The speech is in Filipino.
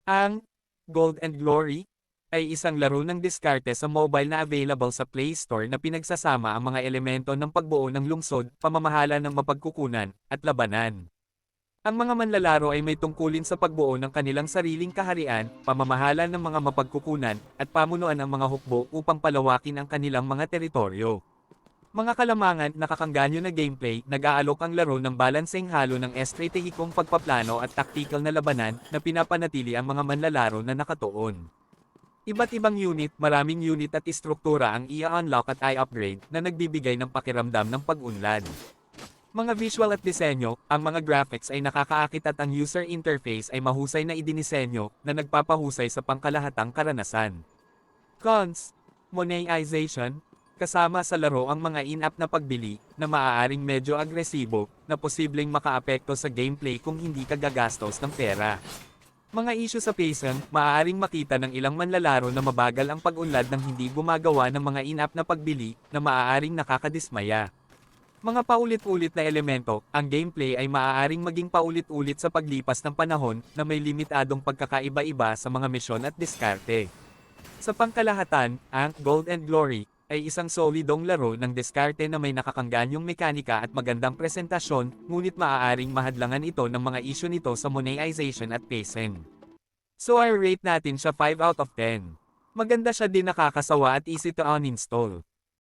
Ang Gold and Glory ay isang laro ng diskarte sa mobile na available sa Play Store na pinagsasama ang mga elemento ng pagbuo ng lungsod, pamamahala ng mapagkukunan, at labanan. Ang mga manlalaro ay may tungkulin sa pagbuo ng kanilang sariling kaharian, pamamahala ng mga mapagkukunan, at pamunuan ng mga hukbo upang palawakin ang kanilang mga teritoryo. Mga kalamangan, nakakangganyo na gameplay, nag-aalok ang laro ng balanseng halo ng estratehikong pagpaplano at taktikal na labanan na pinapanatili ang mga manlalaro na nakatuon. Iba't ibang unit, maraming unit at istruktura ang i-unlock at i-upgrade na nagbibigay ng pakiramdam ng pag-unlad. Mga visual at disenyo, ang mga graphics ay nakakaakit at ang user interface ay mahusay na idinisenyo na nagpapahusay sa pangkalahatang karanasan. Cons: monetization, kasama sa laro ang mga in-app na pagbili, na maaaring medyo agresibo, na posibleng makaapekto sa gameplay kung hindi ka gagastos ng pera. Mga issue sa pacing, maaaring makita ng ilang manlalaro na mabagal ang pag-unlad ng hindi gumagawa ng mga in-app na pagbili, na maaaring nakakadismaya. Mga paulit-ulit na elemento, ang gameplay ay maaaring maging paulit-ulit sa paglipas ng panahon, na may limitadong pagkakaiba-iba sa mga misyon at diskarte. Sa pangkalahatan, ang Gold and Glory ay isang solidong laro ng diskarte na may nakakaangganyong mekanika at magandang presentasyon, ngunit maaaring mahadlangan ito ng mga issue nito sa monetization at pacing. So I rate natin siya 5 out of 10. Maganda siya din, nakakasawa at easy to uninstall.